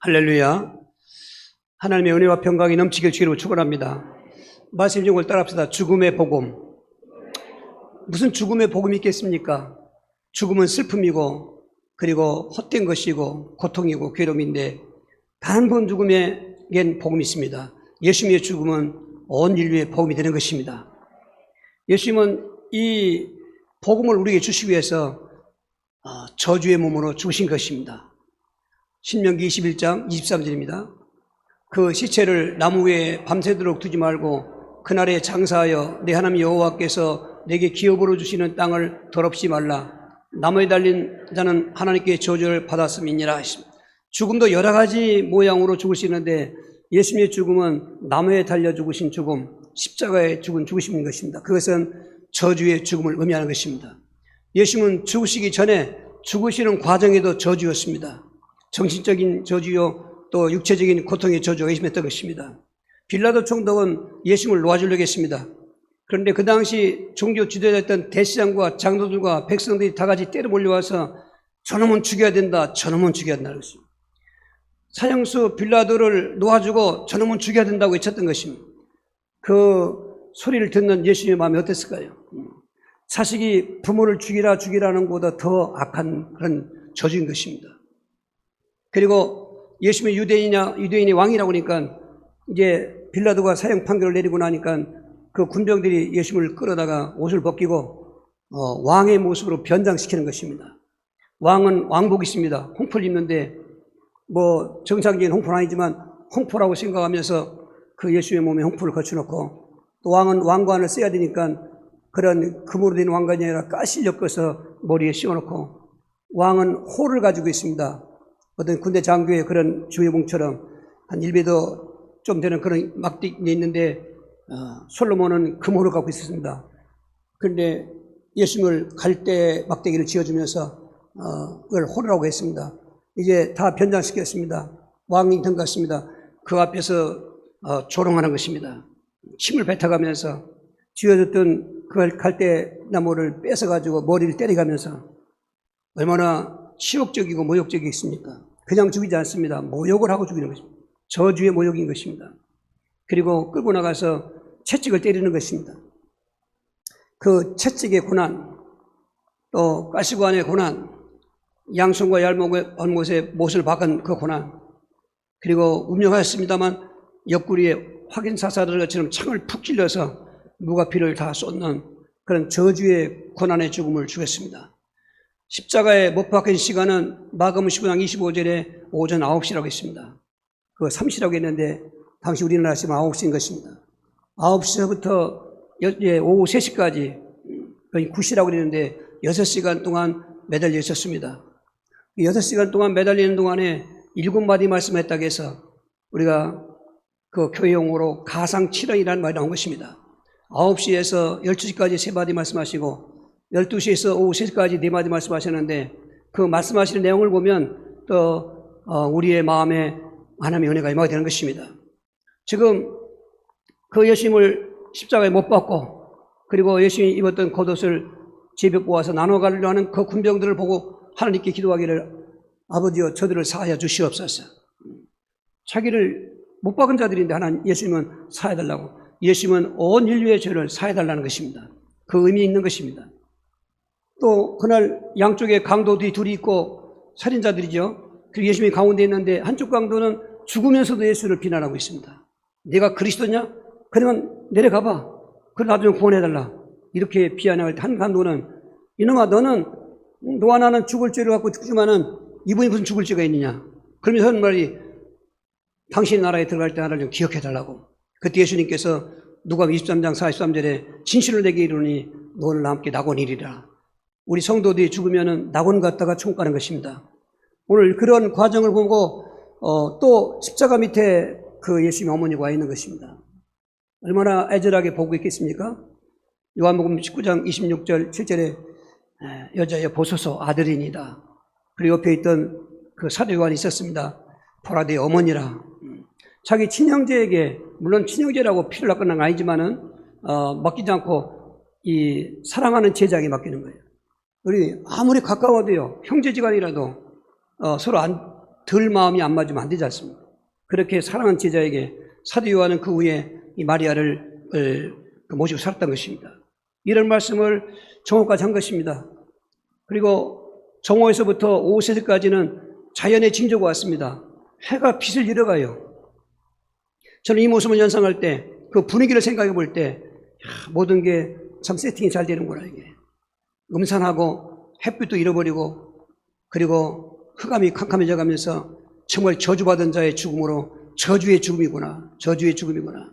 할렐루야. 하나님의 은혜와 평강이 넘치길 주기로 축원합니다. 말씀 제목을 따라합시다. 죽음의 복음. 무슨 죽음의 복음이 있겠습니까? 죽음은 슬픔이고 그리고 헛된 것이고 고통이고 괴로움인데 단 한 번 죽음에겐 복음이 있습니다. 예수님의 죽음은 온 인류의 복음이 되는 것입니다. 예수님은 이 복음을 우리에게 주시기 위해서 저주의 몸으로 죽으신 것입니다. 신명기 21장 23절입니다. 그 시체를 나무 위에 밤새도록 두지 말고 그날에 장사하여 내 하나님 여호와께서 내게 기업으로 주시는 땅을 더럽히지 말라. 나무에 달린 자는 하나님께 저주를 받았음이니라. 죽음도 여러 가지 모양으로 죽을 수 있는데 예수님의 죽음은 나무에 달려 죽으신 죽음, 십자가에 죽은 죽으신 것입니다. 그것은 저주의 죽음을 의미하는 것입니다. 예수님은 죽으시기 전에 죽으시는 과정에도 저주였습니다. 정신적인 저주요 또 육체적인 고통의 저주가 예수님했던 것입니다. 빌라도 총독은 예수님을 놓아주려고 했습니다. 그런데 그 당시 종교 지도자였던 대시장과 장로들과 백성들이 다 같이 때려 몰려와서 저놈은 죽여야 된다, 저놈은 죽여야 된다는 것입니다. 사형수 빌라도를 놓아주고 저놈은 죽여야 된다고 외쳤던 것입니다. 그 소리를 듣는 예수님의 마음이 어땠을까요? 자식이 부모를 죽이라는 것보다 더 악한 그런 저주인 것입니다. 그리고 예수님이 유대인이 왕이라고 하니까 이제 빌라도가 사형 판결을 내리고 나니까 그 군병들이 예수님을 끌어다가 옷을 벗기고 왕의 모습으로 변장시키는 것입니다. 왕은 왕복이 있습니다. 홍포를 입는데 뭐 정상적인 홍포는 아니지만 홍포라고 생각하면서 그 예수의 몸에 홍포를 거쳐놓고 또 왕은 왕관을 써야 되니까 그런 금으로 된 왕관이 아니라 가시를 엮어서 머리에 씌워놓고 왕은 호를 가지고 있습니다. 어떤 군대 장교의 그런 주의봉처럼 한 1배도 좀 되는 그런 막대기 있는데 솔로몬은 금호를 갖고 있었습니다. 그런데 예수님을 갈대 막대기를 지어주면서 그걸 호라고 했습니다. 이제 다 변장시켰습니다. 왕이 된 것 같습니다. 그 앞에서 조롱하는 것입니다. 침을 뱉어가면서 쥐어줬던 그 갈대 나무를 뺏어가지고 머리를 때려가면서 얼마나 치욕적이고 모욕적이겠습니까? 그냥 죽이지 않습니다. 모욕을 하고 죽이는 것입니다. 저주의 모욕인 것입니다. 그리고 끌고 나가서 채찍을 때리는 것입니다. 그 채찍의 고난, 또 가시관의 고난, 양손과 얄목의 곳에 못을 박은 그 고난, 그리고 운명하였습니다만 옆구리에 확인 사살을 것처럼 창을 푹 찔러서 무가 피를 다 쏟는 그런 저주의 고난의 죽음을 주겠습니다. 십자가에 못 박힌 시간은 마가복음 19장 25절에 오전 9시라고 했습니다. 그 3시라고 했는데 당시 우리나라 시간 9시인 것입니다. 9시부터 오후 3시까지 거의 9시라고 그랬는데 6시간 동안 매달려 있었습니다. 6시간 동안 매달리는 동안에 7마디 말씀했다고 해서 우리가 그 교회용어로 가상 7원이라는 말이 나온 것입니다. 9시에서 12시까지 3마디 말씀하시고 12시에서 오후 3시까지 4마디 말씀하셨는데 그 말씀하시는 내용을 보면 또 우리의 마음에 하나님의 은혜가 임하게 되는 것입니다. 지금 그 예수님을 십자가에 못 박고 그리고 예수님이 입었던 겉옷을 집에 뽑아서 나눠 가려고 하는 그 군병들을 보고 하나님께 기도하기를 아버지여 저들을 사하여 주시옵소서. 자기를 못 박은 자들인데 하나님 예수님은 사해달라고. 예수님은 온 인류의 죄를 사해달라는 것입니다. 그 의미 있는 것입니다. 또 그날 양쪽에 강도들이 둘이 있고 살인자들이죠. 그리고 예수님이 가운데 있는데 한쪽 강도는 죽으면서도 예수를 비난하고 있습니다. 네가 그리스도냐? 그러면 내려가봐. 그럼 나도 좀 구원해달라. 이렇게 비난할 때 한 강도는 이놈아 너는 너와 나는 죽을 죄를 갖고 죽지만은 이분이 무슨 죽을 죄가 있느냐. 그러면서 하는 말이 당신 나라에 들어갈 때 나를 좀 기억해달라고. 그때 예수님께서 누가복음 23장 43절에 진실을 내게 이르노니 너는 나와 함께 낙원이리라. 우리 성도들이 죽으면은 낙원 갔다가 총 가는 것입니다. 오늘 그런 과정을 보고 또 십자가 밑에 그 예수님의 어머니가 와 있는 것입니다. 얼마나 애절하게 보고 있겠습니까? 요한복음 19장 26절 7절에 여자여 보소서 아들이니다. 그리고 옆에 있던 그 사도 요한이 있었습니다. 보라 내 어머니라. 자기 친형제에게 물론 친형제라고 피를 낚은 건 아니지만은 맡기지 않고 이 사랑하는 제자에게 맡기는 거예요. 우리 아무리 가까워도요 형제지간이라도 서로 덜 마음이 안 맞으면 안 되지 않습니까? 그렇게 사랑하는 제자에게 사도 요한은 그 후에 이 마리아를 모시고 살았던 것입니다. 이런 말씀을 정오까지 한 것입니다. 그리고 정오에서부터 오후 3시까지는 자연의 징조가 왔습니다. 해가 빛을 잃어가요. 저는 이 모습을 연상할 때, 그 분위기를 생각해 볼 때, 모든 게 참 세팅이 잘 되는구나, 이게. 음산하고 햇빛도 잃어버리고, 그리고 흑암이 캄캄해져 가면서 정말 저주받은 자의 죽음으로 저주의 죽음이구나, 저주의 죽음이구나.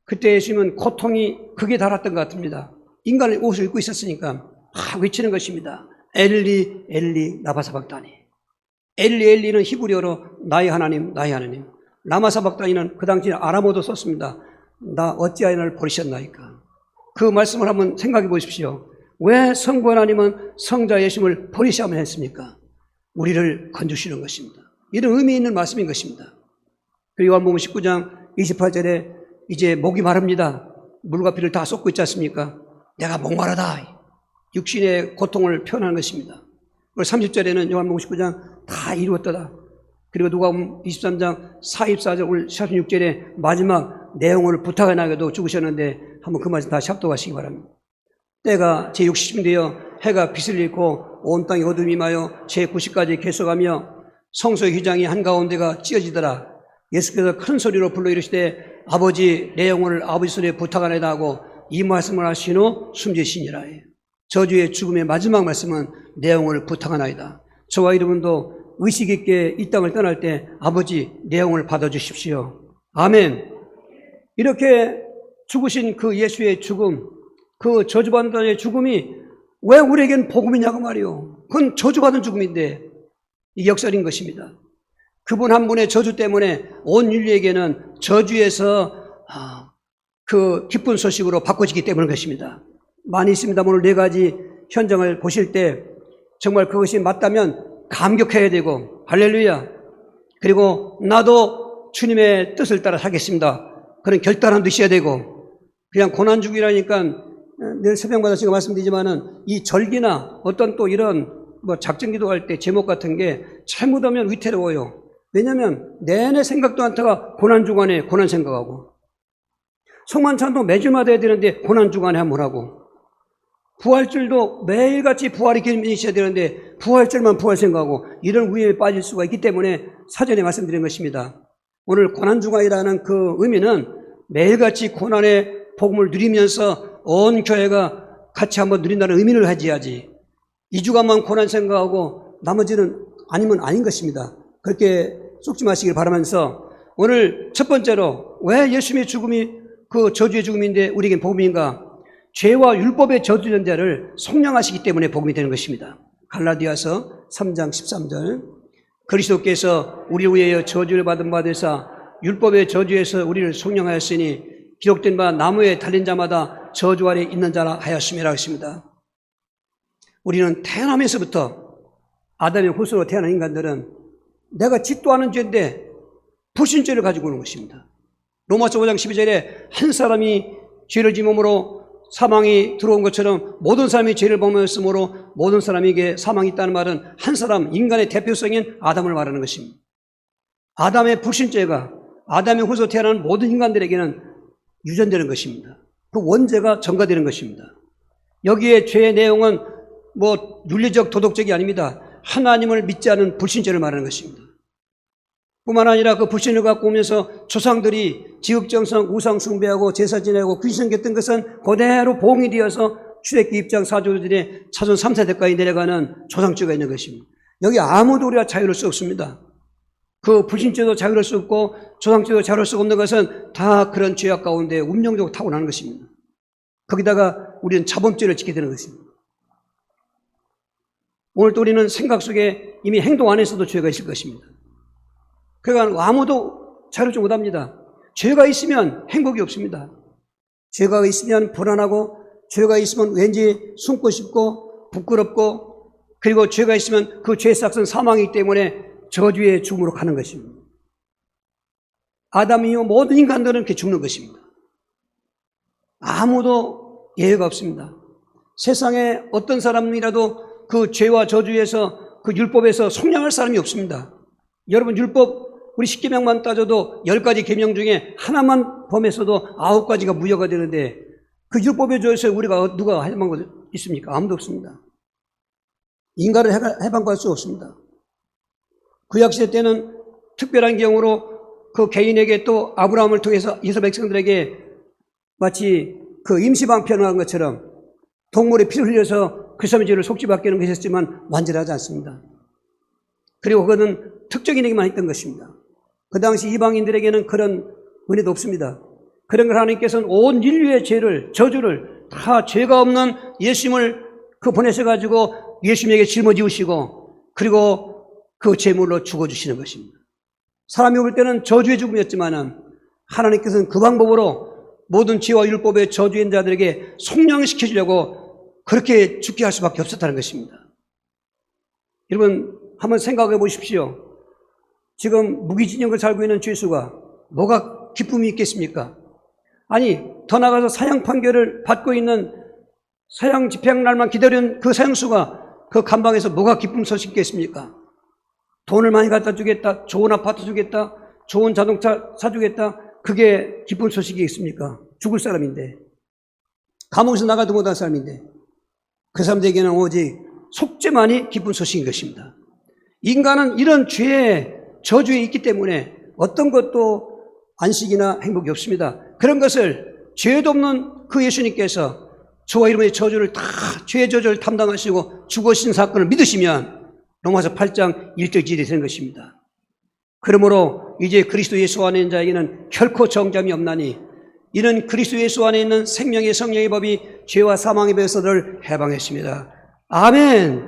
그때 예수님은 고통이 극에 달았던 것 같습니다. 인간의 옷을 입고 있었으니까 외치는 것입니다. 엘리 엘리 라마사박다니. 엘리 엘리는 히브리어로 나의 하나님 나의 하나님. 라마사박다니는 그 당시에 아람어도 썼습니다. 나 어찌하여 나를 버리셨나이까. 그 말씀을 한번 생각해 보십시오. 왜 성부 하나님은 성자 예수님을 버리셔야만 했습니까? 우리를 건져주시는 것입니다. 이런 의미 있는 말씀인 것입니다. 그리고 요한복음 19장 28절에 이제 목이 마릅니다. 물과 피를 다 쏟고 있지 않습니까? 내가 목마르다. 육신의 고통을 표현하는 것입니다. 그리고 30절에는 요한복음 19장 다 이루었다. 그리고 누가복음 23장 44절 46절에 마지막 내용을 부탁하나게도 죽으셨는데 한번 그 말씀 다 샵독하시기 바랍니다. 때가 제60쯤 되어 해가 빛을 잃고 온 땅이 어둠이 임하여 제90까지 계속하며 성소의 휘장이 한가운데가 찢어지더라. 예수께서 큰 소리로 불러 이르시되 아버지 내 영혼을 아버지 손에 부탁하나이다 하고 이 말씀을 하신 후 숨지시니라. 저주의 죽음의 마지막 말씀은 내 영혼을 부탁하나이다. 저와 여러분도 의식 있게 이 땅을 떠날 때 아버지 내 영혼을 받아주십시오. 아멘. 이렇게 죽으신 그 예수의 죽음, 그 저주받은 자의 죽음이 왜 우리에겐 복음이냐고 말이요. 그건 저주받은 죽음인데 이 역설인 것입니다. 그분 한 분의 저주 때문에 온 인류에게는 저주에서 그 기쁜 소식으로 바꿔지기 때문인 것입니다. 많이 있습니다. 오늘 4가지 현장을 보실 때 정말 그것이 맞다면 감격해야 되고 할렐루야. 그리고 나도 주님의 뜻을 따라 살겠습니다. 그런 결단함도 있어야 되고 그냥 고난중이라니까 늘 새벽마다 제가 말씀드리지만은 이 절기나 어떤 또 이런 작정기도 할 때 제목 같은 게 잘못하면 위태로워요. 왜냐하면 내내 생각도 않다가 고난주간에 고난 생각하고 성만찬도 매주마다 해야 되는데 고난주간에 한번 하고 부활절도 매일같이 부활이 있어야 되는데 부활절만 부활 생각하고 이런 위험에 빠질 수가 있기 때문에 사전에 말씀드린 것입니다. 오늘 고난주간이라는 그 의미는 매일같이 고난의 복음을 누리면서 온 교회가 같이 한번 누린다는 의미를 가져야지 2주간만 고난 생각하고 나머지는 아니면 아닌 것입니다. 그렇게 쏙지 마시길 바라면서 오늘 첫 번째로 왜 예수님의 죽음이 그 저주의 죽음인데 우리에겐 복음인가? 죄와 율법의 저주된 자를 속량하시기 때문에 복음이 되는 것입니다. 갈라디아서 3장 13절 그리스도께서 우리를 위하여 저주를 받은 바 되사 율법의 저주에서 우리를 속량하였으니 기록된 바 나무에 달린 자마다 저주 아래 있는 자라 하였음이라 했습니다. 우리는 태어나면서부터 아담의 후손으로 태어난 인간들은 내가 짓도 않은 죄인데 불신죄를 가지고 오는 것입니다. 로마서 5장 12절에 한 사람이 죄를 지음으로 사망이 들어온 것처럼 모든 사람이 죄를 범하였으므로 모든 사람에게 사망이 있다는 말은 한 사람, 인간의 대표성인 아담을 말하는 것입니다. 아담의 불신죄가 아담의 후손 태어난 모든 인간들에게는 유전되는 것입니다. 그 원죄가 전가되는 것입니다. 여기에 죄의 내용은 윤리적 도덕적이 아닙니다. 하나님을 믿지 않은 불신죄를 말하는 것입니다. 뿐만 아니라 그 불신을 갖고 오면서 조상들이 지극정성 우상 숭배하고 제사 지내고 귀신 겼던 것은 그대로 봉이 되어서 출애굽기 2장 4절에 차손 3세대까지 내려가는 조상죄가 있는 것입니다. 여기 아무도 우리가 자유로울 수 없습니다. 그 불신죄도 자유로울 수 없고 조상죄도 자유로울 수 없는 것은 다 그런 죄악 가운데 운명적으로 타고나는 것입니다. 거기다가 우리는 자범죄를 짓게 되는 것입니다. 오늘 또 우리는 생각 속에 이미 행동 안에서도 죄가 있을 것입니다. 그러니까 아무도 자유롭지 못합니다. 죄가 있으면 행복이 없습니다. 죄가 있으면 불안하고 죄가 있으면 왠지 숨고 싶고 부끄럽고 그리고 죄가 있으면 그 죄의 싹은 사망이기 때문에 저주의 죽음으로 가는 것입니다. 아담 이후 모든 인간들은 그렇게 죽는 것입니다. 아무도 예외가 없습니다. 세상에 어떤 사람이라도 그 죄와 저주에서 그 율법에서 속량할 사람이 없습니다. 여러분 율법 우리 10계명만 따져도 10가지 계명 중에 하나만 범했어도 9가지가 무효가 되는데 그 율법에 조여서 우리가 누가 해방할 수 있습니까? 아무도 없습니다. 인간을 해방할 수 없습니다. 구약시대 때는 특별한 경우로 그 개인에게 또 아브라함을 통해서 이스라엘 백성들에게 마치 그 임시방편을 한 것처럼 동물의 피를 흘려서 그 사람의 죄를 속죄받게 하는 것이었지만 완전하지 않습니다. 그리고 그것은 특정인에게만 했던 것입니다. 그 당시 이방인들에게는 그런 은혜도 없습니다. 그런 걸 하나님께서는 온 인류의 죄를, 저주를 다 죄가 없는 예수님을 보내셔가지고 예수님에게 짊어지우시고 그리고 그 제물로 죽어주시는 것입니다. 사람이 볼 때는 저주의 죽음이었지만은 하나님께서는 그 방법으로 모든 죄와 율법의 저주인 자들에게 속량시켜주려고 그렇게 죽게 할 수밖에 없었다는 것입니다. 여러분 한번 생각해 보십시오. 지금 무기징역을 살고 있는 죄수가 뭐가 기쁨이 있겠습니까? 아니 더 나아가서 사형 판결을 받고 있는 사형 집행 날만 기다리는 그 사형수가 그 감방에서 뭐가 기쁨 소식이 있겠습니까? 돈을 많이 갖다 주겠다, 좋은 아파트 주겠다, 좋은 자동차 사주겠다, 그게 기쁜 소식이겠습니까? 죽을 사람인데, 감옥에서 나가도 못한 사람인데, 그 사람들에게는 오직 속죄만이 기쁜 소식인 것입니다. 인간은 이런 죄에 저주에 있기 때문에 어떤 것도 안식이나 행복이 없습니다. 그런 것을 죄도 없는 그 예수님께서 저와 이름의 저주를 다 죄의 저주를 담당하시고 죽으신 사건을 믿으시면 로마서 8장 1절이 되는 것입니다. 그러므로 이제 그리스도 예수 안에 있는 자에게는 결코 정잠이 없나니 이는 그리스도 예수 안에 있는 생명의 성령의 법이 죄와 사망의 법에서를 해방했습니다. 아멘.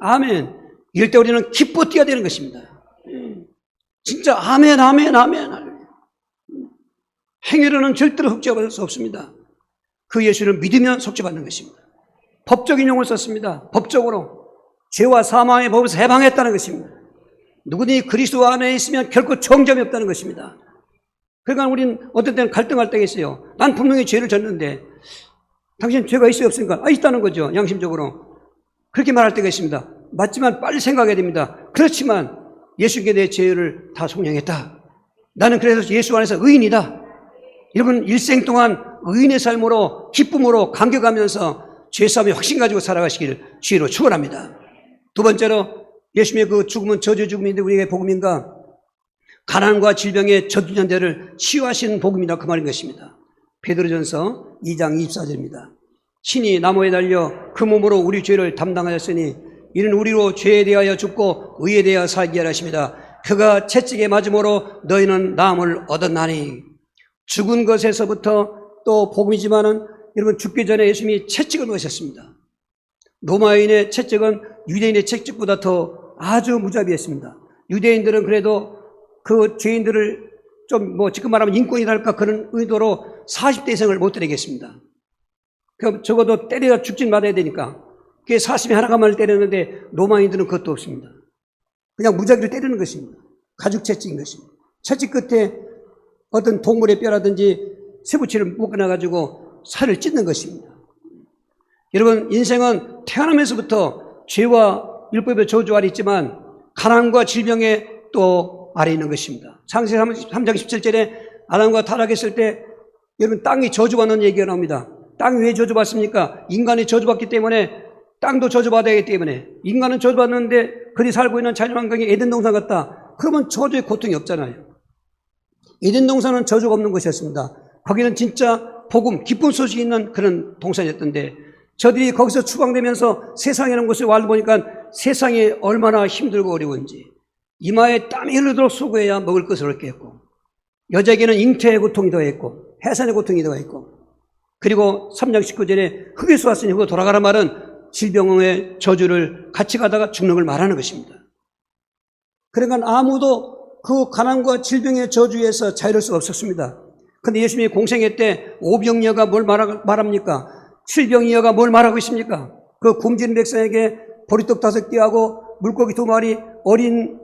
아멘. 이럴 때 우리는 기뻐 뛰어야 되는 것입니다. 진짜 아멘, 아멘, 아멘. 행위로는 절대로 속죄받을 수 없습니다. 그 예수를 믿으면 속죄받는 것입니다. 법적 인용을 썼습니다. 법적으로 죄와 사망의 법에서 해방했다는 것입니다. 누구든지 그리스도 안에 있으면 결코 정점이 없다는 것입니다. 그러니까 우리는 어떤 때는 갈등할 때가 있어요. 난 분명히 죄를 졌는데 당신 죄가 있어요 없습니까? 있다는 거죠. 양심적으로. 그렇게 말할 때가 있습니다. 맞지만 빨리 생각해야 됩니다. 그렇지만 예수께 내 죄를 다 속량했다. 나는 그래서 예수 안에서 의인이다. 여러분 일생 동안 의인의 삶으로 기쁨으로 감격하면서 죄싸움에 확신 가지고 살아가시기를 주의로 축원합니다. 두 번째로 예수님의 그 죽음은 저주의 죽음인데 우리에게 복음인가? 가난과 질병의 저주년대를 치유하시는 복음이다 그 말인 것입니다. 베드로전서 2장 24절입니다. 신이 나무에 달려 그 몸으로 우리 죄를 담당하였으니 이는 우리로 죄에 대하여 죽고 의에 대하여 살게 하라 하십니다. 그가 채찍에 맞음으로 너희는 나음을 얻었나니. 죽은 것에서부터 또 복음이지만은 여러분 죽기 전에 예수님이 채찍을 놓으셨습니다. 로마인의 채찍은 유대인의 채찍보다 더 아주 무자비했습니다. 유대인들은 그래도 그 죄인들을 좀 지금 말하면 인권이랄까 그런 의도로 40대 이상을 못 때리겠습니다. 그 적어도 때려야 죽진 말아야 되니까 그게 40에 하나가만을 때렸는데 로마인들은 그것도 없습니다. 그냥 무작위로 때리는 것입니다. 가죽 채찍인 것입니다. 채찍 끝에 어떤 동물의 뼈라든지 쇠붙이를 묶어놔가지고 살을 찢는 것입니다. 여러분 인생은 태어나면서부터 죄와 율법의 저주 아래 있지만 가난과 질병의 또 아래 있는 것입니다. 창세기 3장 17절에 아담과 타락했을 때 여러분 땅이 저주받는 얘기가 나옵니다. 땅이 왜 저주받습니까? 인간이 저주받기 때문에 땅도 저주받아야 하기 때문에 인간은 저주받는데 그들이 살고 있는 자연환경이 에덴 동산 같다. 그러면 저주의 고통이 없잖아요. 에덴 동산은 저주가 없는 것이었습니다. 거기는 진짜 복음, 기쁜 소식이 있는 그런 동산이었던데 저들이 거기서 추방되면서 세상에 있는 곳을 와서 보니까 세상이 얼마나 힘들고 어려운지 이마에 땀이 흐르도록 수고해야 먹을 것을 얻게 했고 여자에게는 잉태의 고통이 더했고 해산의 고통이 더했고 그리고 3장 19절에 흙에서 왔으니 흙으로 돌아가라 말은 질병의 저주를 같이 가다가 죽는 걸 말하는 것입니다. 그러니까 아무도 그 가난과 질병의 저주에서 자유로울 수가 없었습니다. 그런데 예수님이 공생애 때 오병이어가 뭘 말합니까? 칠병이어가 뭘 말하고 있습니까? 그 굶주린 백성에게 보리떡 5개하고 물고기 2마리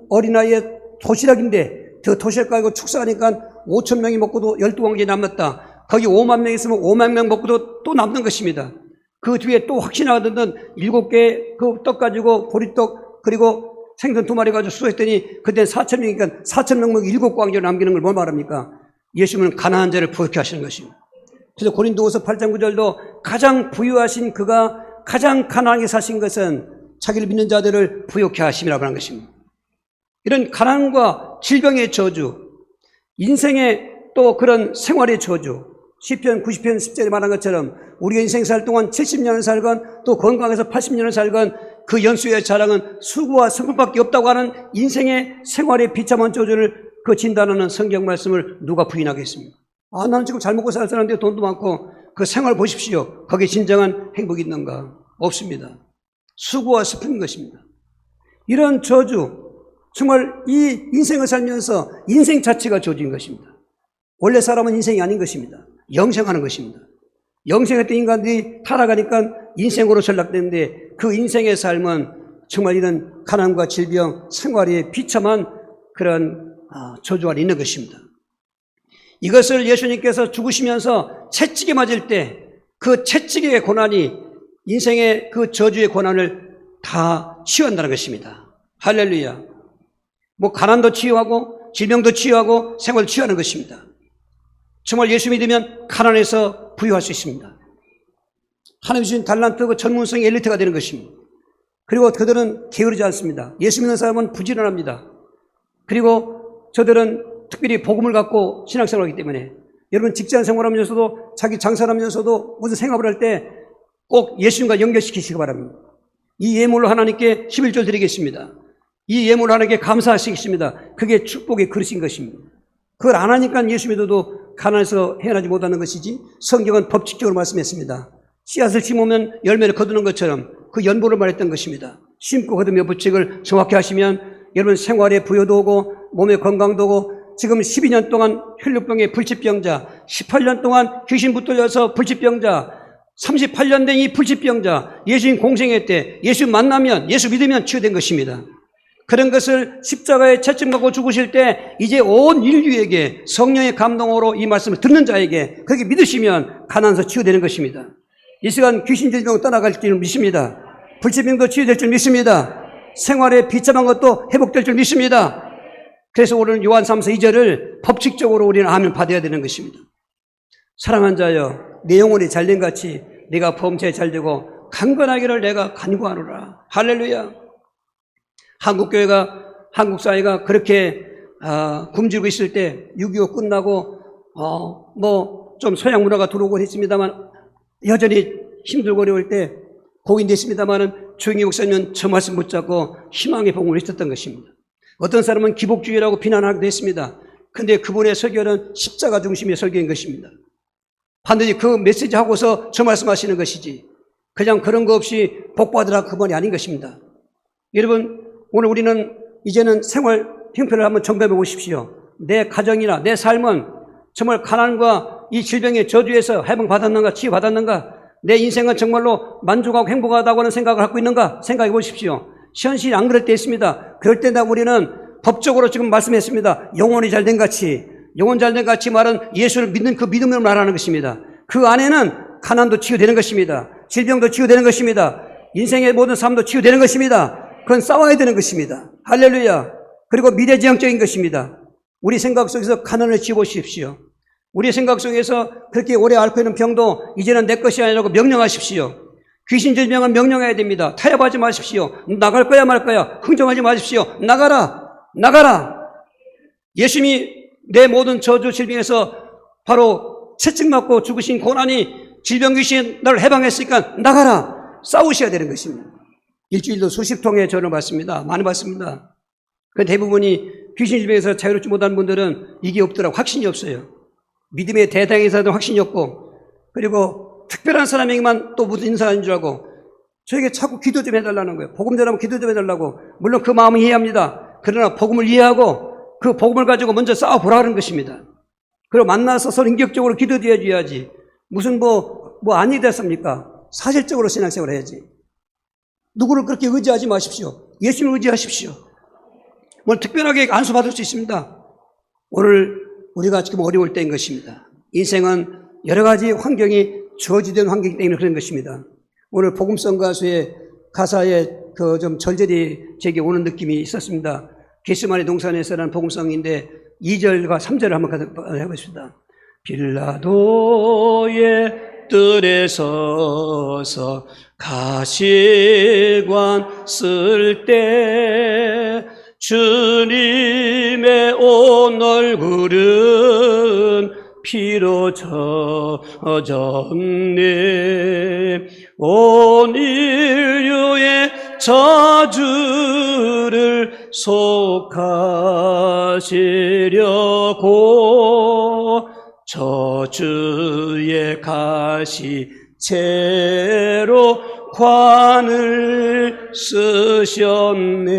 어린아이의 도시락인데 그 도시락 가지고 축사하니까 5,000명이 먹고도 12왕기 남았다. 거기 5만 명 있으면 5만 명 먹고도 또 남는 것입니다. 그 뒤에 또 확신하거든 7개 그 떡 가지고 보리떡 그리고 생선 2마리 가지고 수소했더니 그때 4,000명이니까 4,000명 먹이 7광주를 남기는 걸 뭘 말합니까? 예수님은 가난한 자를 부유케 하시는 것입니다. 그래서 고린도후서 8장 9절도 가장 부유하신 그가 가장 가난하게 사신 것은 자기를 믿는 자들을 부유케 하심이라고 하는 것입니다. 이런 가난과 질병의 저주, 인생의 또 그런 생활의 저주, 시편 90편 10절에 말한 것처럼 우리가 인생 살 동안 70년을 살건 또 건강해서 80년을 살건 그 연수의 자랑은 수고와 성공밖에 없다고 하는 인생의 생활의 비참한 저주를 그 진단하는 성경 말씀을 누가 부인하겠습니까? 아, 나는 지금 잘 먹고 살 사람인데 돈도 많고 그 생활 보십시오. 거기에 진정한 행복이 있는가? 없습니다. 수고와 슬픈 것입니다. 이런 저주, 정말 이 인생을 살면서 인생 자체가 저주인 것입니다. 원래 사람은 인생이 아닌 것입니다. 영생하는 것입니다. 영생했던 인간들이 타락하니까 인생으로 전락되는데 그 인생의 삶은 정말 이런 가난과 질병, 생활의 비참한 그런 저주 안에 있는 것입니다. 이것을 예수님께서 죽으시면서 채찍에 맞을 때 그 채찍의 고난이 인생의 그 저주의 고난을 다 치유한다는 것입니다. 할렐루야. 뭐 가난도 치유하고 질병도 치유하고 생활 치유하는 것입니다. 정말 예수 믿으면 가난해서 부유할 수 있습니다. 하나님 주신 달란트 그 전문성의 엘리트가 되는 것입니다. 그리고 그들은 게으르지 않습니다. 예수 믿는 사람은 부지런합니다. 그리고 저들은 특별히 복음을 갖고 신앙생활을 하기 때문에 여러분 직장 생활하면서도 자기 장사하면서도 무슨 생활을 할 때 꼭 예수님과 연결시키시기 바랍니다. 이 예물로 하나님께 11조 드리겠습니다. 이 예물로 하나님께 감사하시겠습니다. 그게 축복의 그릇인 것입니다. 그걸 안 하니까 예수 믿어도 가난해서 헤어나지 못하는 것이지 성경은 법칙적으로 말씀했습니다. 씨앗을 심으면 열매를 거두는 것처럼 그 연보를 말했던 것입니다. 심고 거두며 부칙을 정확히 하시면 여러분 생활에 부여도 오고 몸에 건강도 오고 지금 12년 동안 혈류병의 불치병자, 18년 동안 귀신 붙들려서 불치병자, 38년 된 이 불치병자, 예수님 공생애 때 예수 만나면 예수 믿으면 치유된 것입니다. 그런 것을 십자가에 채찍받고 죽으실 때 이제 온 인류에게 성령의 감동으로 이 말씀을 듣는 자에게 그렇게 믿으시면 가난해서 치유되는 것입니다. 이 시간 귀신 질병 떠나갈 줄 믿습니다. 불치병도 치유될 줄 믿습니다. 생활에 비참한 것도 회복될 줄 믿습니다. 그래서 오늘 요한 3서 2절을 법칙적으로 우리는 아멘 받아야 되는 것입니다. 사랑한 자여 내 영혼이 잘된 같이 네가 범죄에 잘되고 강건하기를 내가 간구하노라. 할렐루야. 한국 사회가 그렇게 굶주리고 있을 때 6.25 끝나고 좀 서양 문화가 들어오곤 했습니다만 여전히 힘들고 어려울 때 복인됐습니다마는 조용히 목사님은 저 말씀 붙잡고 희망의 복음을 했었던 것입니다. 어떤 사람은 기복주의라고 비난하기도 했습니다. 그런데 그분의 설교는 십자가 중심의 설교인 것입니다. 반드시 그 메시지 하고서 저 말씀하시는 것이지 그냥 그런 거 없이 복받으라 그분이 아닌 것입니다. 여러분 오늘 우리는 이제는 생활 형편을 한번 점검해 보십시오. 내 가정이나 내 삶은 정말 가난과 이 질병의 저주에서 해방받았는가 치유받았는가, 내 인생은 정말로 만족하고 행복하다고 하는 생각을 갖고 있는가 생각해 보십시오. 현실이 안 그럴 때 있습니다. 그럴 때 우리는 법적으로 지금 말씀했습니다. 영혼이 잘된 같이, 영혼 잘된 같이 말은 예수를 믿는 그 믿음을 말하는 것입니다. 그 안에는 가난도 치유되는 것입니다. 질병도 치유되는 것입니다. 인생의 모든 삶도 치유되는 것입니다. 그건 싸워야 되는 것입니다. 할렐루야. 그리고 미래지향적인 것입니다. 우리 생각 속에서 가난을 지워보십시오. 우리 생각 속에서 그렇게 오래 앓고 있는 병도 이제는 내 것이 아니라고 명령하십시오. 귀신 질병은 명령해야 됩니다. 타협하지 마십시오. 나갈 거야 말 거야. 흥정하지 마십시오. 나가라. 나가라. 예수님이 내 모든 저주 질병에서 바로 채찍 맞고 죽으신 고난이 질병 귀신 나를 해방했으니까 나가라. 싸우셔야 되는 것입니다. 일주일도 수십 통의 전을 받습니다. 많이 받습니다. 그 대부분이 귀신 질병에서 자유롭지 못한 분들은 이게 없더라고. 확신이 없어요. 믿음의 대당에서도 확신이 없고, 그리고 특별한 사람에게만 또 무슨 인사하는 줄 알고 저에게 자꾸 기도 좀 해달라는 거예요. 복음 전하면 기도 좀 해달라고. 물론 그 마음은 이해합니다. 그러나 복음을 이해하고 그 복음을 가지고 먼저 싸워보라는 것입니다. 그리고 만나서 서로 인격적으로 기도드려 줘야지. 무슨 안이 됐습니까? 사실적으로 신앙생활을 해야지. 누구를 그렇게 의지하지 마십시오. 예수님을 의지하십시오. 뭘 특별하게 안수받을 수 있습니다. 오늘 우리가 지금 어려울 때인 것입니다. 인생은 여러 가지 환경이 저지된 환경이기 때문에 그런 것입니다. 오늘 복음성 가수의 가사에 더 좀 절절히 제게 오는 느낌이 있었습니다. 겟세마네 동산에서는 복음성인데 2절과 3절을 한번 해보겠습니다. 빌라도의 뜰에 서서 가시관 쓸 때 주님의 온 얼굴은 피로 젖었네. 온 인류의 저주를 속하시려고 저주의 가시채로 관을 쓰셨네.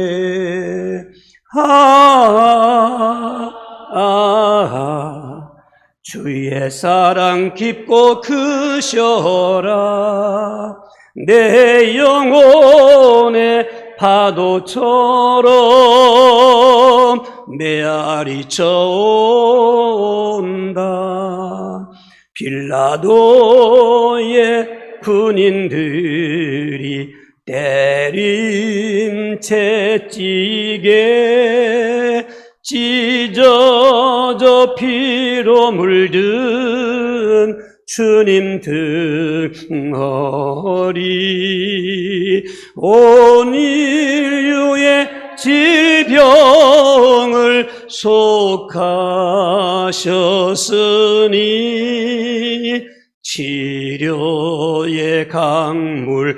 주의 사랑 깊고 크셔라. 내 영혼의 파도처럼 메아리쳐 온다. 빌라도의 군인들이 때림채 찌게 찢어져 피로 물든 주님 등허리 온 인류의 질병을 속하셨으니 치료의 강물에서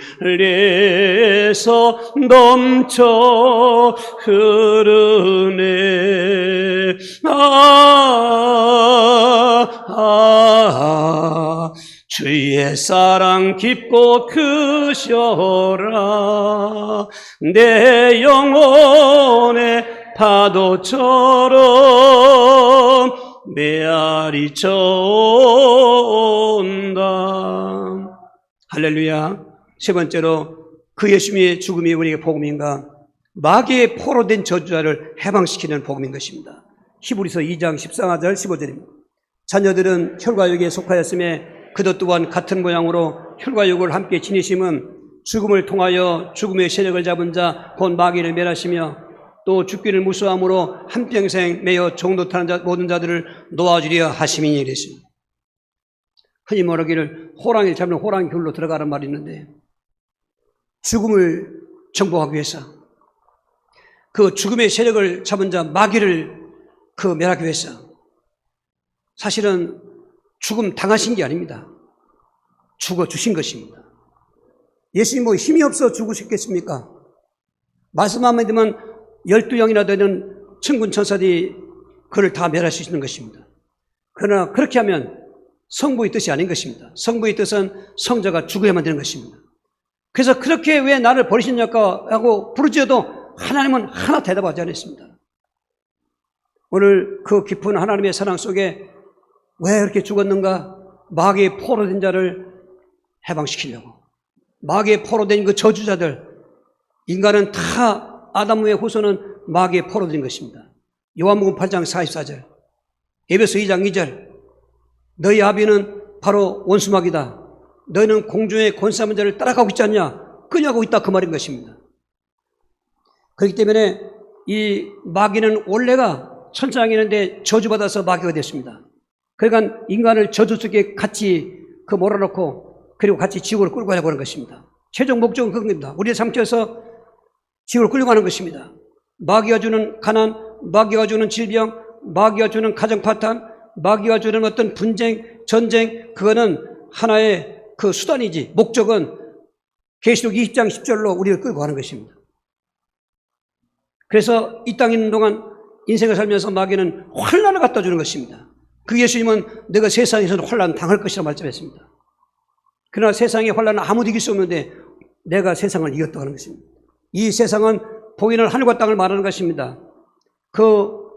넘쳐 흐르네. 주의 사랑 깊고 크셔라. 내 영혼의 파도처럼 메아리쳐 온다. 할렐루야. 세 번째로 그 예수님의 죽음이 우리에게 복음인가? 마귀의 포로된 저주자를 해방시키는 복음인 것입니다. 히브리서 2장 14절 15절입니다. 자녀들은 혈과육에 속하였음에 그도 또한 같은 모양으로 혈과육을 함께 지니심은 죽음을 통하여 죽음의 세력을 잡은 자 곧 마귀를 멸하시며 또 죽기를 무수함으로 한평생 매여 종노타는 모든 자들을 놓아주려 하심이니 이랬습니다. 흔히 말하기를 호랑이를 잡는 호랑이 굴로 들어가란 말이 있는데 죽음을 정복하기 위해서 그 죽음의 세력을 잡은 자 마귀를 멸하기 위해서 사실은 죽음 당하신 게 아닙니다. 죽어주신 것입니다. 예수님 뭐 힘이 없어 죽으셨겠습니까? 말씀하면 되면 12영이나 되는 천군 천사들이 그를 다 멸할 수 있는 것입니다. 그러나 그렇게 하면 성부의 뜻이 아닌 것입니다. 성부의 뜻은 성자가 죽어야만 되는 것입니다. 그래서 그렇게 왜 나를 버리셨냐고 하고 부르짖어도 하나님은 하나 대답하지 않았습니다. 오늘 그 깊은 하나님의 사랑 속에 왜 이렇게 죽었는가? 마귀의 포로된 자를 해방시키려고. 마귀의 포로된 그 저주자들, 인간은 다 아담의 후손은 마귀의 포로된 것입니다. 요한복음 8장 44절, 에베소 2장 2절, 너희 아비는 바로 원수마귀다. 너희는 공중의 권세한 자를 따라가고 있지 않냐? 끄냐고 있다 그 말인 것입니다. 그렇기 때문에 이 마귀는 원래가 천상이었는데 저주받아서 마귀가 됐습니다. 그러니까 인간을 저주 속에 같이 몰아넣고 그리고 같이 지옥으로 끌고 가려고 하는 것입니다. 최종 목적은 그런 겁니다. 우리를 삼켜서 지옥으로 끌고 가는 것입니다. 마귀가 주는 가난, 마귀가 주는 질병, 마귀가 주는 가정 파탄, 마귀가 주는 어떤 분쟁, 전쟁, 그거는 하나의 그 수단이지 목적은 계시록 20장 10절로 우리를 끌고 가는 것입니다. 그래서 이 땅에 있는 동안 인생을 살면서 마귀는 환난을 갖다 주는 것입니다. 그 예수님은 내가 세상에서는 환난 당할 것이라고 말씀했습니다. 그러나 세상의 환난은 아무도 이길 수 없는데 내가 세상을 이겼다고 하는 것입니다. 이 세상은 보이는 하늘과 땅을 말하는 것입니다.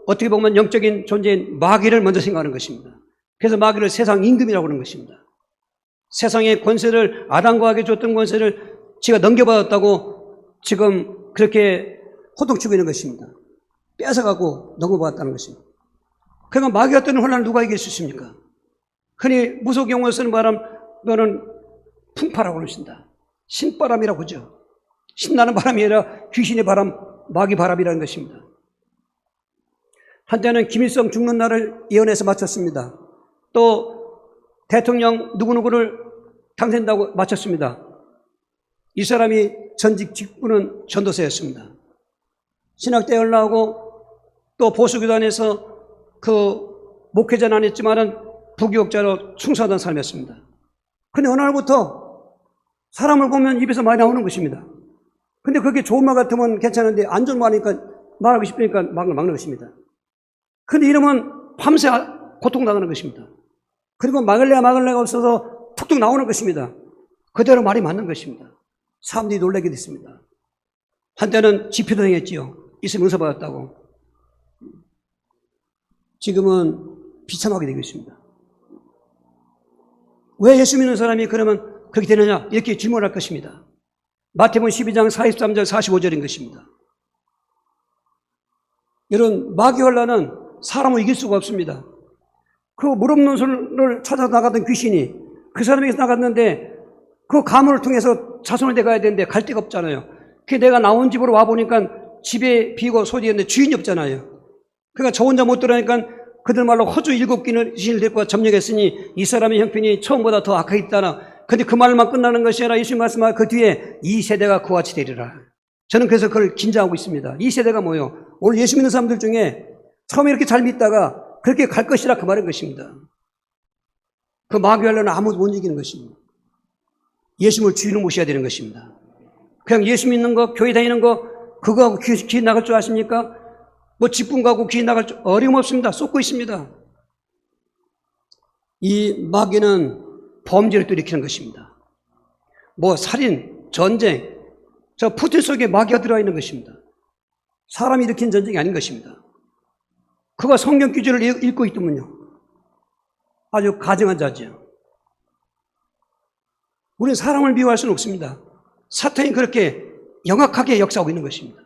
어떻게 보면 영적인 존재인 마귀를 먼저 생각하는 것입니다. 그래서 마귀를 세상 임금이라고 하는 것입니다. 세상의 권세를 아담과 하게 줬던 권세를 지가 넘겨받았다고 지금 그렇게 호통치고 있는 것입니다. 뺏어가고 넘겨받았다는 것입니다. 그러니까 마귀가 뜨는 혼란을 누가 이길 수 있습니까? 흔히 무속 용어를 쓰는 바람 너는 풍파라고 그러신다. 신바람이라고 하죠. 신나는 바람이 아니라 귀신의 바람, 마귀 바람이라는 것입니다. 한때는 김일성 죽는 날을 예언해서 마쳤습니다. 또 대통령 누구누구를 당선된다고 마쳤습니다. 이 사람이 전직 직분은 전도사였습니다. 신학대에 올라오고 또 보수교단에서 그 목회자는 안 했지만은 부교육자로 충성하던 사람이었습니다. 근데 어느 날부터 사람을 보면 입에서 말이 나오는 것입니다. 근데 그게 좋은 말 같으면 괜찮은데 안 좋은 말이니까 말하고 싶으니까 막는 것입니다. 근데 이러면 밤새 고통당하는 것입니다. 그리고 막을래가 없어서 툭툭 나오는 것입니다. 그대로 말이 맞는 것입니다. 사람들이 놀라게 됐습니다. 한때는 집회도 행했지요. 있으면 은사받았다고. 지금은 비참하게 되고 있습니다. 왜 예수 믿는 사람이 그러면 그렇게 되느냐? 이렇게 질문할 것입니다. 마태복음 12장 43절 45절인 것입니다. 이런 마귀 혼란은 사람을 이길 수가 없습니다. 그 물 없는 술을 찾아 나가던 귀신이 그 사람에게서 나갔는데 그 가문을 통해서 자손을 데가야 되는데 갈 데가 없잖아요. 그게 내가 나온 집으로 와보니까 집에 비고 소리였는데 주인이 없잖아요. 그러니까 저 혼자 못 들어가니까 그들 말로 호주 7귀신을 데리고 점령했으니 이 사람의 형편이 처음보다 더 악하겠다나. 근데 그 말만 끝나는 것이 아니라 예수님 말씀하신 그 뒤에 이 세대가 그와 같이 되리라. 저는 그래서 그걸 긴장하고 있습니다. 이 세대가 뭐예요? 오늘 예수 믿는 사람들 중에 처음에 이렇게 잘 믿다가 그렇게 갈 것이라 그 말인 것입니다. 그 마귀 하려는 아무도 못 이기는 것입니다. 예수님을 주인으로 모셔야 되는 것입니다. 그냥 예수 믿는 거, 교회 다니는 거, 그거 하고 귀신 나갈 줄 아십니까? 뭐 직분 가고 귀신 나갈 줄 어림없습니다. 쏟고 있습니다. 이 마귀는 범죄를 또 일으키는 것입니다. 뭐 살인, 전쟁, 저 푸틴 속에 마귀가 들어와 있는 것입니다. 사람이 일으킨 전쟁이 아닌 것입니다. 그가 성경 기준을 읽고 있더군요. 아주 가증한 자죠. 우리는 사람을 미워할 수는 없습니다. 사탄이 그렇게 영악하게 역사하고 있는 것입니다.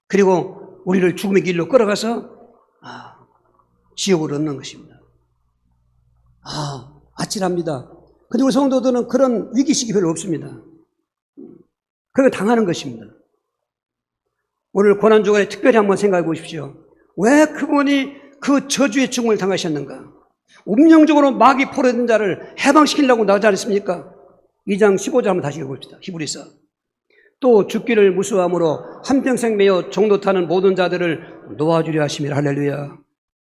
그리고 우리를 죽음의 길로 끌어가서 지옥으로 얻는 것입니다. 아찔합니다. 근데 우리 성도들은 그런 위기식이 별로 없습니다. 그걸 당하는 것입니다. 오늘 고난주간에 특별히 한번 생각해 보십시오. 왜 그분이 그 저주의 죽음을 당하셨는가? 운명적으로 마귀 포로된 자를 해방시키려고 나오지 않았습니까? 2장 15절 한번 다시 읽어봅시다. 히브리서. 또 죽기를 무수함으로 한평생 매여 종로 타는 모든 자들을 놓아주려 하심이라. 할렐루야.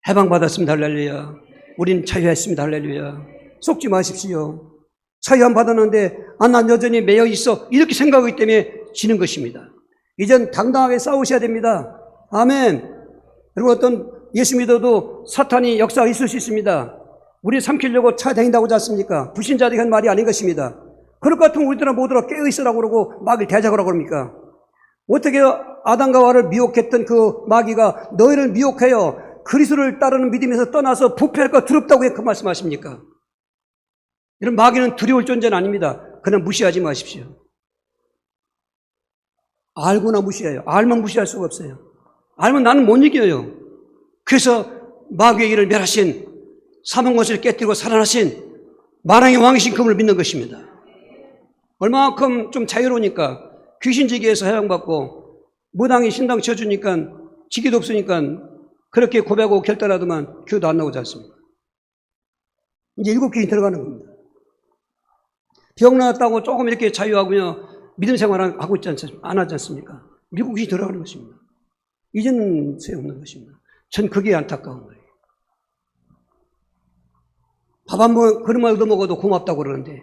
해방받았습니다. 할렐루야. 우린 자유했습니다. 할렐루야. 속지 마십시오. 자유함 받았는데 난 여전히 매여 있어. 이렇게 생각하기 때문에 지는 것입니다. 이젠 당당하게 싸우셔야 됩니다. 아멘. 그리고 어떤 예수 믿어도 사탄이 역사가 있을 수 있습니다. 우리 삼키려고 찾아다닌다고 하지 않습니까? 불신자들이 한 말이 아닌 것입니다. 그럴 것 같으면 우리들은 모두가 깨어있으라고 그러고 마귀를 대적하라고 그럽니까? 어떻게 아담과 하와를 미혹했던 그 마귀가 너희를 미혹하여 그리스도를 따르는 믿음에서 떠나서 부패할까 두렵다고 그 말씀하십니까? 이런 마귀는 두려울 존재는 아닙니다. 그냥 무시하지 마십시오. 알고나 무시해요. 알면 무시할 수가 없어요. 알면 나는 못 이겨요. 그래서 마귀의 일을 멸하신 사망권세를 깨뜨리고 살아나신 만왕의 왕이신 그분을 믿는 것입니다. 얼마만큼 좀 자유로우니까 귀신지기에서 해방받고 무당이 신당 쳐주니까 지기도 없으니까 그렇게 고백하고 결단하더만 교도 안 나오지 않습니까? 이제 7귀신 들어가는 겁니다. 병 나았다고 조금 이렇게 자유하고요 믿음 생활을 하고 있지 않습니까? 안 하지 않습니까? 7귀신 들어가는 것입니다. 이제는 소용없는 것입니다. 전 그게 안타까운 거예요. 밥 한 번 그릇만 얻어먹어도 고맙다고 그러는데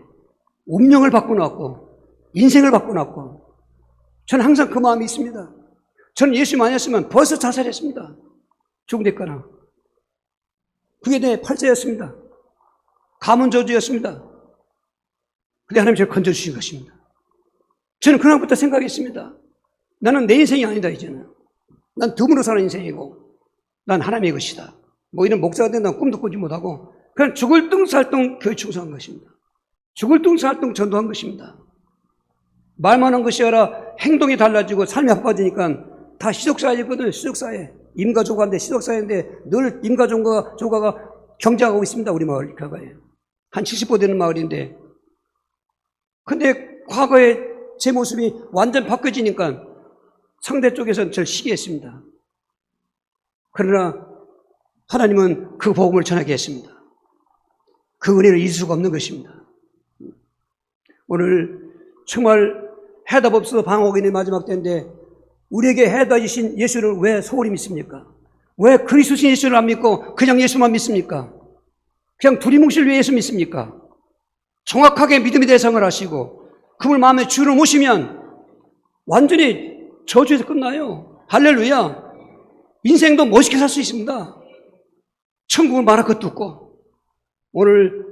운명을 바꿔놨고 인생을 바꿔놨고 저는 항상 그 마음이 있습니다. 저는 예수 많이 했으면 벌써 자살했습니다. 죽은데까나. 그게 내 팔자였습니다. 가문 저주였습니다. 근데 하나님 저를 건져주신 것입니다. 저는 그날부터 생각했습니다. 나는 내 인생이 아니다 이제는. 난 덤으로 사는 인생이고 난 하나님의 것이다. 뭐 이런 목사가 된다는 꿈도 꾸지 못하고 그냥 죽을 둥살둥 교회 충성한 것입니다. 죽을 둥살둥 전도한 것입니다. 말만 한 것이 아니라 행동이 달라지고 삶이 바빠지니까 다 시족사회거든요. 시족사회. 임가조가인데 시족사회인데 늘 임가조가가 경쟁하고 있습니다. 우리 마을 가가에. 한 70% 되는 마을인데 근데 과거에 제 모습이 완전 바뀌어지니까 상대 쪽에서는 저를 시기했습니다. 그러나 하나님은 그 복음을 전하게 했습니다. 그 은혜를 잊을 수가 없는 것입니다. 오늘 정말 해답 없어서 방황하고 있는 마지막 때인데 우리에게 해답 주신 예수를 왜 소홀히 믿습니까? 왜 그리스도신 예수를 안 믿고 그냥 예수만 믿습니까? 그냥 두리뭉실 위해 예수 믿습니까? 정확하게 믿음의 대상을 하시고 그분을 마음에 주로 모시면 완전히 저주에서 끝나요. 할렐루야. 인생도 멋있게 살 수 있습니다. 천국을 말할 것도 없고. 오늘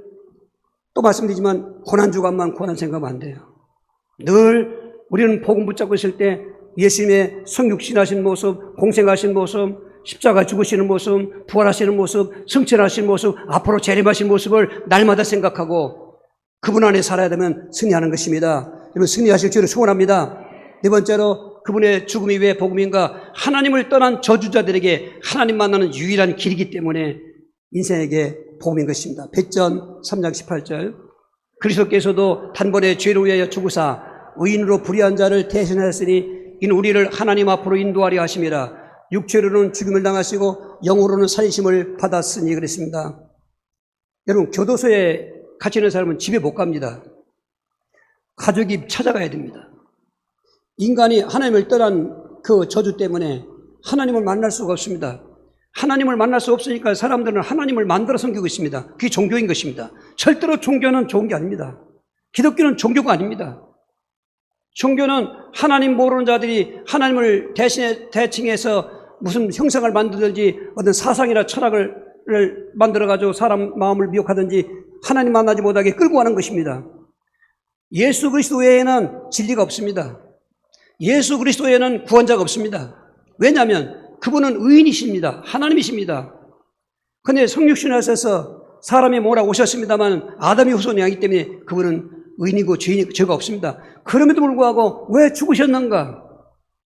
또 말씀드리지만 고난주간만 고난 생각하면 안 돼요. 늘 우리는 복음 붙잡고 있을 때 예수님의 성육신하신 모습, 공생하신 모습, 십자가 죽으시는 모습, 부활하시는 모습, 승천하신 모습, 앞으로 재림하신 모습을 날마다 생각하고 그분 안에 살아야 되면 승리하는 것입니다. 여러분 승리하실 줄을 소원합니다. 네 번째로 그분의 죽음이 왜 복음인가? 하나님을 떠난 저주자들에게 하나님 만나는 유일한 길이기 때문에 인생에게 복음인 것입니다. 백전 3장 18절 그리스도께서도 단번에 죄로 위하여 죽으사 의인으로 불의한 자를 대신하였으니 이는 우리를 하나님 앞으로 인도하려 하심이라. 육체로는 죽임을 당하시고 영으로는 살리심을 받았으니 그랬습니다. 여러분 교도소에 같이 있는 사람은 집에 못 갑니다. 가족이 찾아가야 됩니다. 인간이 하나님을 떠난 그 저주 때문에 하나님을 만날 수가 없습니다. 하나님을 만날 수 없으니까 사람들은 하나님을 만들어 섬기고 있습니다. 그게 종교인 것입니다. 절대로 종교는 좋은 게 아닙니다. 기독교는 종교가 아닙니다. 종교는 하나님 모르는 자들이 하나님을 대칭해서 무슨 형상을 만들든지 어떤 사상이나 철학을 만들어가지고 사람 마음을 미혹하든지 하나님 만나지 못하게 끌고 가는 것입니다. 예수 그리스도 외에는 진리가 없습니다. 예수 그리스도 외에는 구원자가 없습니다. 왜냐하면 그분은 의인이십니다. 하나님이십니다. 그런데 성육신을 하셔서 사람이 뭐라고 오셨습니다만 아담의 후손이 아니기 때문에 그분은 의인이고 죄가 없습니다. 그럼에도 불구하고 왜 죽으셨는가?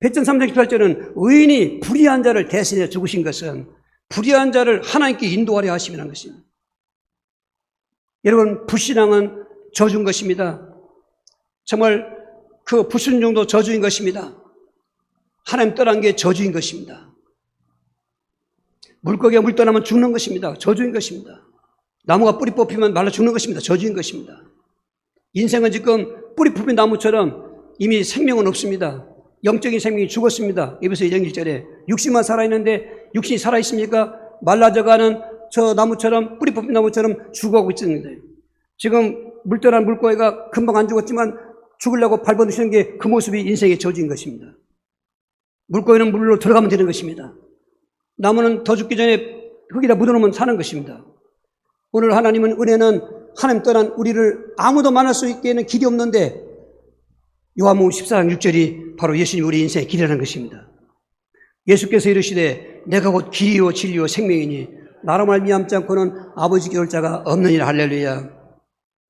백전 3장 18절은 의인이 불의한 자를 대신해 죽으신 것은 불의한 자를 하나님께 인도하려 하심이라는 것입니다. 여러분 불신앙은 저주인 것입니다. 정말 그 불순종도 저주인 것입니다. 하나님 떠난 게 저주인 것입니다. 물고기가 물 떠나면 죽는 것입니다. 저주인 것입니다. 나무가 뿌리 뽑히면 말라 죽는 것입니다. 저주인 것입니다. 인생은 지금 뿌리 뽑힌 나무처럼 이미 생명은 없습니다. 영적인 생명이 죽었습니다. 에베소 2장 1절에 육신만 살아있는데 육신이 살아있습니까? 말라져가는 저 나무처럼 뿌리 뽑힌 나무처럼 죽어가고 있습니다. 지금 물 떠난 물고기가 금방 안 죽었지만 죽으려고 발버둥치는 게 그 모습이 인생의 저주인 것입니다. 물고기는 물로 들어가면 되는 것입니다. 나무는 더 죽기 전에 흙에다 묻어놓으면 사는 것입니다. 오늘 하나님은 은혜는 하나님 떠난 우리를 아무도 만날 수 있게는 길이 없는데 요한복음 14장 6절이 바로 예수님 우리 인생의 길이라는 것입니다. 예수께서 이르시되 내가 곧 길이요 진리요 생명이니 나로 말미암지 않고는 아버지께 올 자가 없느니라. 할렐루야.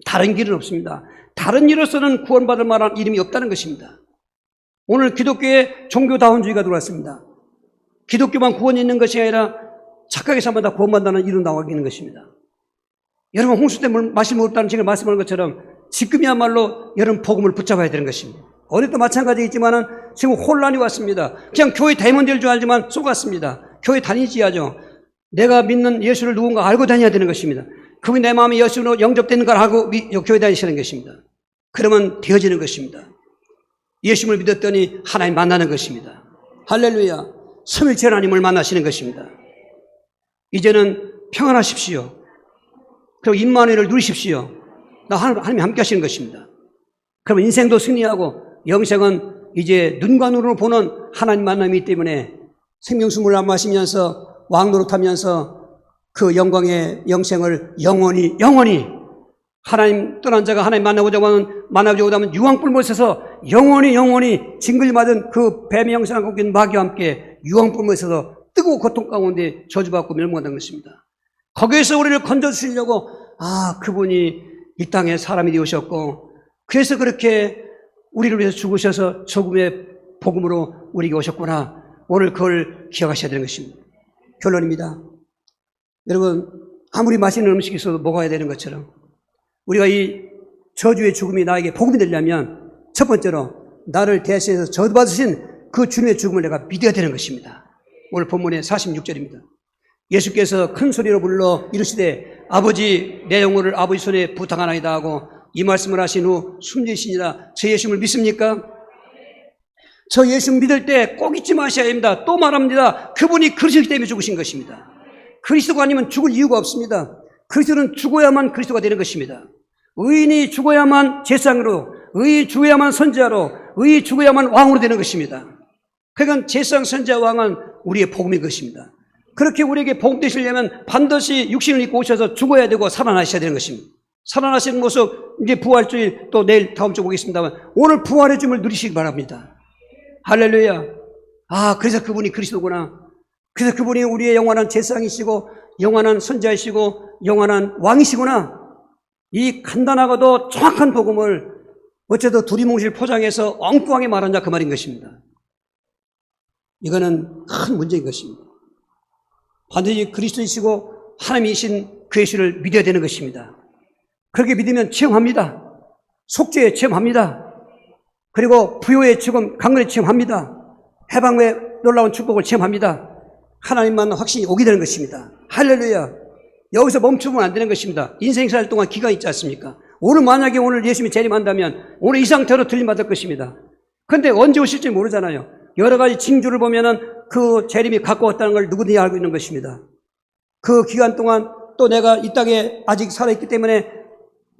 다른 길은 없습니다. 다른 일로서는 구원받을 만한 이름이 없다는 것입니다. 오늘 기독교에 종교다원주의가 들어왔습니다. 기독교만 구원이 있는 것이 아니라 착하게 살마다 구원받는다는 이름 나오고 있는 것입니다. 여러분 홍수 때 마시면 없다는 제가 말씀하는 것처럼 지금이야말로 여러분 복음을 붙잡아야 되는 것입니다. 어릴 때 마찬가지겠지만은 지금 혼란이 왔습니다. 그냥 교회 다니면 될 줄 알지만 속았습니다. 교회 다니지야죠. 내가 믿는 예수를 누군가 알고 다녀야 되는 것입니다. 그분이 내 마음에 예수로 영접되는 걸 알고 교회 다니시는 것입니다. 그러면 되어지는 것입니다. 예수를 믿었더니 하나님 만나는 것입니다. 할렐루야. 삼일체 하나님을 만나시는 것입니다. 이제는 평안하십시오. 그리고 임마누엘을 누리십시오. 하나님이 함께 하시는 것입니다. 그러면 인생도 승리하고 영생은 이제 눈과 눈으로 보는 하나님 만남이기 때문에 생명수물 안 마시면서 왕노릇하면서 그 영광의 영생을 영원히 하나님 떠난 자가 하나님 만나보자고 하면 유황불 못에서 영원히 징글맞은 그 뱀의 영생을 갖고 있는 마귀와 함께 유황불 못에서 뜨거운 고통 가운데 저주받고 멸망한다는 것입니다. 거기에서 우리를 건져주시려고 그분이 이 땅에 사람이 되오셨고 그래서 그렇게 우리를 위해서 죽으셔서 조금의 복음으로 우리에게 오셨구나. 오늘 그걸 기억하셔야 되는 것입니다. 결론입니다. 여러분 아무리 맛있는 음식이 있어도 먹어야 되는 것처럼 우리가 이 저주의 죽음이 나에게 복음이 되려면 첫 번째로 나를 대신해서 저주받으신 그 주님의 죽음을 내가 믿어야 되는 것입니다. 오늘 본문의 46절입니다. 예수께서 큰 소리로 불러 이르시되 아버지 내 영혼을 아버지 손에 부탁하나이다 하고 이 말씀을 하신 후 숨지시니라. 저 예수님을 믿습니까? 저 예수 믿을 때 꼭 잊지 마셔야 합니다. 또 말합니다. 그분이 그리스도이기 때문에 죽으신 것입니다. 그리스도가 아니면 죽을 이유가 없습니다. 그리스도는 죽어야만 그리스도가 되는 것입니다. 의인이 죽어야만 제사장으로, 의인이 죽어야만 선지자로, 의인이 죽어야만 왕으로 되는 것입니다. 그러니까 제사장, 선지자, 왕은 우리의 복음인 것입니다. 그렇게 우리에게 복음 되시려면 반드시 육신을 입고 오셔서 죽어야 되고 살아나셔야 되는 것입니다. 살아나시는 모습, 이제 부활주일 또 내일 다음 주에 보겠습니다만 오늘 부활의 줌을 누리시기 바랍니다. 할렐루야. 아, 그래서 그분이 그리스도구나. 그래서 그분이 우리의 영원한 제사장이시고 영원한 선지자이시고 영원한 왕이시구나. 이 간단하고도 정확한 복음을 어째도 두리뭉실 포장해서 엉뚱하게 말하냐 그 말인 것입니다. 이거는 큰 문제인 것입니다. 반드시 그리스도이시고 하나님이신 그 예수를 믿어야 되는 것입니다. 그렇게 믿으면 체험합니다. 속죄에 체험합니다. 그리고 부요의 죽음, 강건에 체험합니다. 해방의 놀라운 축복을 체험합니다. 하나님만 확신이 오게 되는 것입니다. 할렐루야. 여기서 멈추면 안 되는 것입니다. 인생 살 동안 기간이 있지 않습니까? 만약에 오늘 예수님이 재림한다면 오늘 이 상태로 들림받을 것입니다. 그런데 언제 오실지 모르잖아요. 여러 가지 징조를 보면은 그 재림이 가까웠다는 걸 누구든지 알고 있는 것입니다. 그 기간 동안 또 내가 이 땅에 아직 살아있기 때문에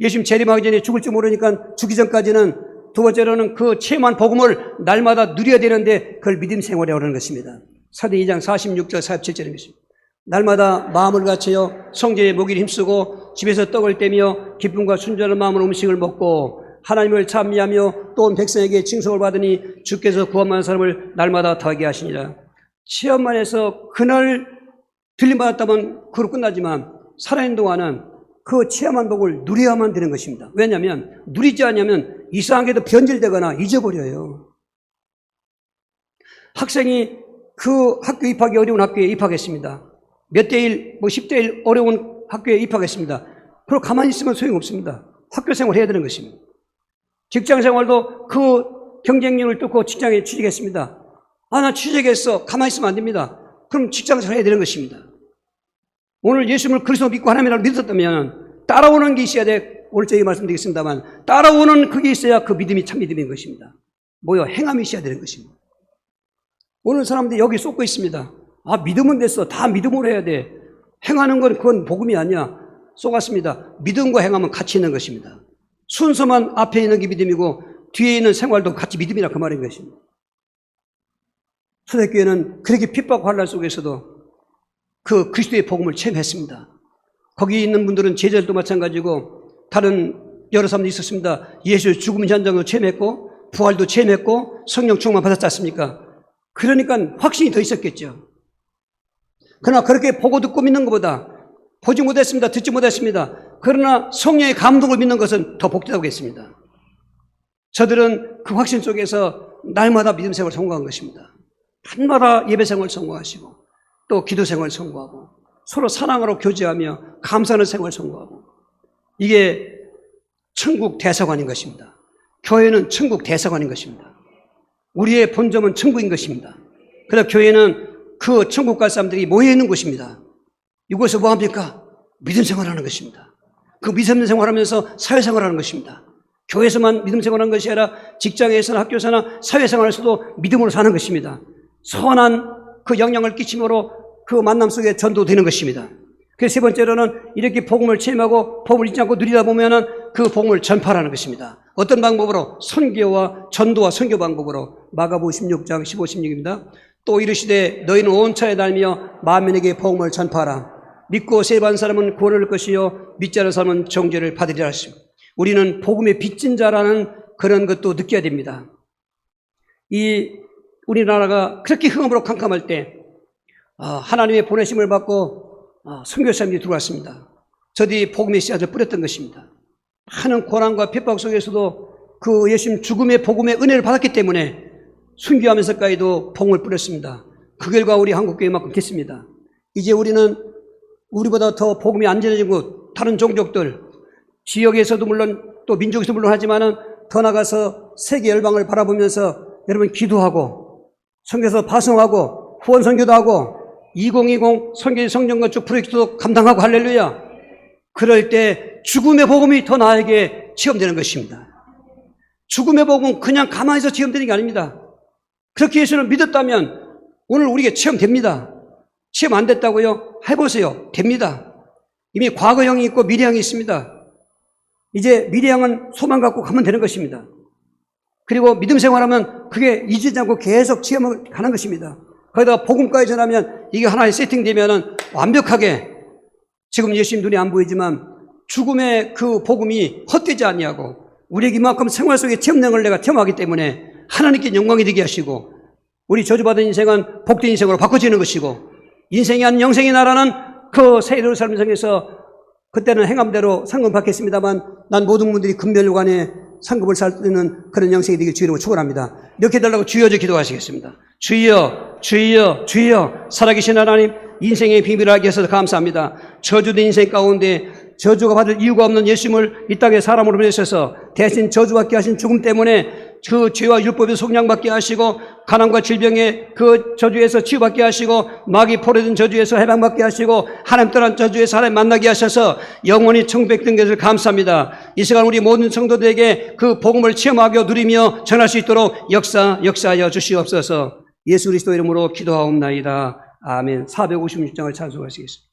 예수님 재림하기 전에 죽을지 모르니까 죽기 전까지는 두 번째로는 그 체험한 복음을 날마다 누려야 되는데 그걸 믿음 생활이라고 하는 것입니다. 사도행전 2장 46절 47절인 것입니다. 날마다 마음을 갖춰요 성전에 모기를 힘쓰고 집에서 떡을 떼며 기쁨과 순전한 마음으로 음식을 먹고 하나님을 찬미하며 또 온 백성에게 칭송을 받으니 주께서 구원받은 사람을 날마다 더하게 하시니라. 체험만 해서 그날 들림받았다면 그로 끝나지만 살아있는 동안은 그 체험한 복을 누려야만 되는 것입니다. 왜냐하면 누리지 않으면 이상하게도 변질되거나 잊어버려요. 학생이 그 학교 입학이 어려운 학교에 입학했습니다. 몇 대 1, 10대 1 어려운 학교에 입학했습니다. 그리고 가만히 있으면 소용없습니다. 학교 생활 해야 되는 것입니다. 직장 생활도 그 경쟁률을 뚫고 직장에 취직했습니다. 나 취직했어. 가만히 있으면 안 됩니다. 그럼 직장 생활 해야 되는 것입니다. 오늘 예수님을 그리스도 믿고 하나님이라고 믿었다면 따라오는 게 있어야 돼. 오늘 저희 말씀드리겠습니다만 따라오는 그게 있어야 그 믿음이 참 믿음인 것입니다. 뭐요? 행함이 있어야 되는 것입니다. 오늘 사람들이 여기 쏟고 있습니다. 믿음은 됐어. 다 믿음으로 해야 돼. 행하는 건 그건 복음이 아니야. 쏟았습니다. 믿음과 행함은 같이 있는 것입니다. 순서만 앞에 있는 게 믿음이고 뒤에 있는 생활도 같이 믿음이라 그 말인 것입니다. 초대교회는 그렇게 핍박과 환난 속에서도 그 그리스도의 복음을 체험했습니다. 거기 있는 분들은 제자들도 마찬가지고 다른 여러 사람들이 있었습니다. 예수의 죽음 현장도 체험했고 부활도 체험했고 성령 충만 받았지 않습니까? 그러니까 확신이 더 있었겠죠. 그러나 그렇게 보고 듣고 믿는 것보다 보지 못했습니다. 듣지 못했습니다. 그러나 성령의 감동을 믿는 것은 더 복되다고 했습니다. 저들은 그 확신 속에서 날마다 믿음 생활을 성공한 것입니다. 날마다 예배 생활을 성공하시고 또 기도 생활을 성공하고 서로 사랑으로 교제하며 감사하는 생활을 성공하고 이게 천국 대사관인 것입니다. 교회는 천국 대사관인 것입니다. 우리의 본점은 천국인 것입니다. 그래서 교회는 그 천국 갈 사람들이 모여있는 곳입니다. 이곳에서 뭐합니까? 믿음 생활하는 것입니다. 그 믿음 생활하면서 사회생활하는 것입니다. 교회에서만 믿음 생활하는 것이 아니라 직장에서나 학교에서나 사회생활에서도 믿음으로 사는 것입니다. 선한 그 영향을 끼침으로 그 만남 속에 전도되는 것입니다. 그래서 세 번째로는 이렇게 복음을 체험하고 복음을 잊지 않고 누리다 보면은 그 복음을 전파하는 것입니다. 어떤 방법으로? 선교와 전도와 선교 방법으로. 마가복음 16장 15, 16입니다. 또 이르시되 너희는 온 차에 다니며 만민에게 복음을 전파하라. 믿고 세례받은 사람은 구원을 얻을 것이요 믿지 않은 사람은 정죄를 받으리라 하십니다. 우리는 복음의 빚진 자라는 그런 것도 느껴야 됩니다. 이 우리나라가 그렇게 흥함으로 캄캄할 때 하나님의 보내심을 받고 선교사님들이 들어왔습니다. 저들이 복음의 씨앗을 뿌렸던 것입니다. 많은 고난과 핍박 속에서도 그 예수님 죽음의 복음의 은혜를 받았기 때문에 순교하면서까지도 복음을 뿌렸습니다. 그 결과 우리 한국교회만큼 됐습니다. 이제 우리는 우리보다 더 복음이 안전해지고 다른 종족들 지역에서도 물론 또 민족에서도 물론 하지만은 더 나가서 세계 열방을 바라보면서 여러분 기도하고 성경에서 파송하고 후원 선교도 하고 2020 선교 성전 건축 프로젝트도 감당하고 할렐루야. 그럴 때 죽음의 복음이 더 나에게 체험되는 것입니다. 죽음의 복음은 그냥 가만히서 체험되는 게 아닙니다. 그렇게 예수를 믿었다면 오늘 우리에게 체험됩니다. 체험 안 됐다고요? 해보세요. 됩니다. 이미 과거형이 있고 미래형이 있습니다. 이제 미래형은 소망 갖고 가면 되는 것입니다. 그리고 믿음 생활하면 그게 잊지 않고 계속 체험을 가는 것입니다. 거기다가 복음까지 전하면 이게 하나의 세팅되면 완벽하게 지금 예수님 눈에 안 보이지만 죽음의 그 복음이 헛되지 아니하고 우리에게 이만큼 생활 속의 체험량을 내가 체험하기 때문에 하나님께 영광이 되게 하시고 우리 저주받은 인생은 복된 인생으로 바꿔지는 것이고 인생이 아닌 영생의 나라는 그 새 예루살렘 성에서 그때는 행함대로 상금 받겠습니다만 난 모든 분들이 금멸관에 상급을 살리는 그런 영생이 되길 주의로 축원합니다. 이렇게 달라고 주여져 기도하시겠습니다. 주여 주여 주여 살아계신 하나님 인생의 비밀을 알게 하셔서 감사합니다. 저주된 인생 가운데 저주가 받을 이유가 없는 예수님을 이 땅에 사람으로 보내셔서 대신 저주받게 하신 죽음 때문에 그 죄와 율법의 속량받게 하시고 가난과 질병의 그 저주에서 치유받게 하시고 마귀 포로된 저주에서 해방받게 하시고 하나님 떠난 저주에서 하나님 만나게 하셔서 영원히 청백된 것을 감사합니다. 이 시간 우리 모든 성도들에게 그 복음을 체험하고 누리며 전할 수 있도록 역사하여 주시옵소서. 예수 그리스도 이름으로 기도하옵나이다. 아멘. 456장을 찬송하시겠습니다.